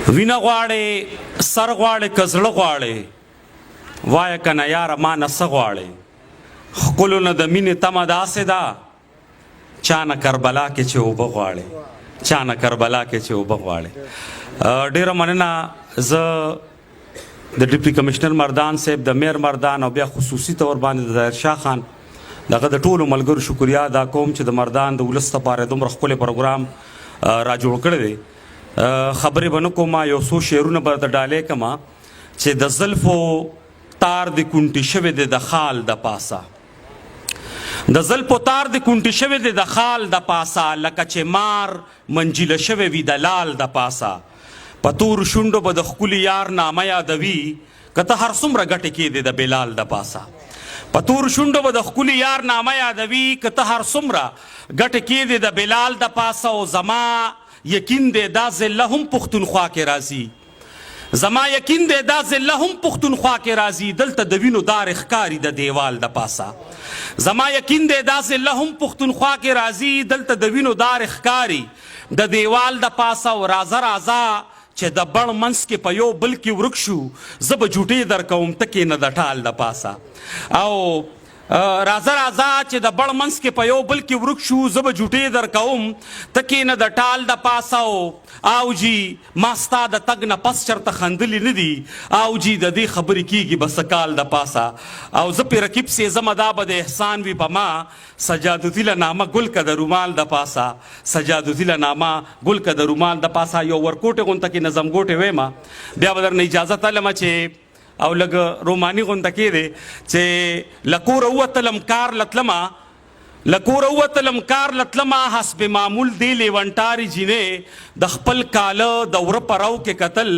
وینه غواړې سر غواړې که زړه غواړې وایه که نه یاره ما نه څه غواړې ښکلو نه د مینې تمه داسې ده چا نه کربلا کې چې اوبه غواړې چا نه کربلا کې چې اوبه غواړې ډېره مننه زه د ډیپټي کمشنر مردان صاحب د میر مردان او بیا خصوصي طور باندې د ظاهرشاه خان دغه د ټولو ملګرو شکریا ادا کوم چې د مردان د ولس لپاره دومره ښکلی پروګرام را جوړ کړی دی خبرې به نه کوم یو څو شعرونه به درته ډالۍ کړم چې د زلفو تار د کونټې شوی دی د خال د پاسه د زلفو تار د کونټې شوی دی د خال د پاسه لکه چې مار منجیله شوی وي د لال د پاسه په تور شونډو به د ښکلي یار نامه یادوي که ته هر څومره ګټې کېدې د بلال د پاسه په تور شونډو به د ښکلي یار نامه یادوي که ته هر څومره ګټې کېدې د بلال د پاسه او زما یقین دی دا ضله هم پښتونخوا کې راځي زما یقین دی دا ضله هم پښتونخوا کې راځي دلته د وینو دار ښکاري د دیوال د پاسه زما یقین دی دا ضله هم پښتونخوا کې راځي دلته د وینو دار ښکاري د دیوال د پاسه او راځه راځه چې د بڼ منځ کې په یو بل کې ورک شو زه به جوټې در کوم ته کښېنه د ټال د پاسه او راځه راځه چې د بڼ منځ کې په یو بل کې ورک شو زه به جوټې در کوم ته کښېنه د ټال د پاسه او جي ما ستا د تګ نه پس چرته خندلي نه دي او جي د دې خبرې کېږي به څه کال د پاسه او زه پې رقیب سېزمه دا به د احسان وي په ما سجادالدین نامه گل که د رومال د پاسه سجادالدین نامه گل که د رومال د پاسه یو ورکوټې غونته کې نظم ګوټې ویمه بیا به درنه اجازه تلمه چې او لږ روماني غونته کېدی چې له کوره ووتلم کار لتلمه له کوره ووتلم کار لتلمه حسب معمول دی لیونټارې جینې د خپل کاله د وره په رو کې کتل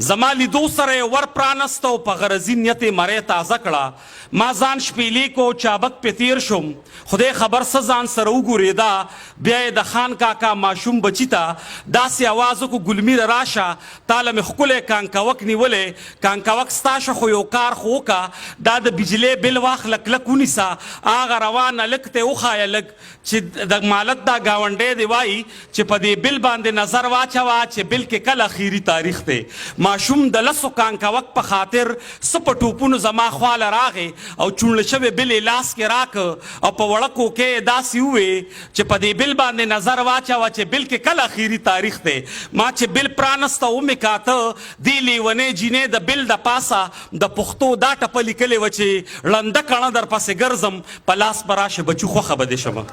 زما لیدو سره یې ور پرانسته او په غرضي نیت یې مری تازه کړه ما ځان شپېلې کو چابک پې تیر شم خدای خبر څه ځان سره وګورېده بیا یې د خان کاکا ماشوم بچي ته داسې اواز وکړو ګلمیر راشه تاله مې ښکلی کانکوک نیولی کانکوک ستاشه خو یو کار خو وکړه دا د بجلۍ بل واخله کلک ونیسه هغه روانه لږ ته یې وښایه لږ چې د مالت دا ګاونډی دی وایي چې په دې بل باندې نظر واچوه چې بل کې کله اخیري تاریخ دی ماشوم د لسو کانکوک په خاطر څه په ټوپونو زما خواله راغې او چونړه شوی بل یې لاس کې راکه او په وړکو کې داسې ووې چې په دې بل باندې نظر واچوه چې بل کې کله اخیري تاریخ دی ما چې بل پرانسته ومې کاته دې لیونۍ جینۍ د بل د پاسه د پښتو دا ټپه لیکلې وه چې ړنده کڼه در پسې ګرځم په لاس به راشه بچو خوښه به دې شمه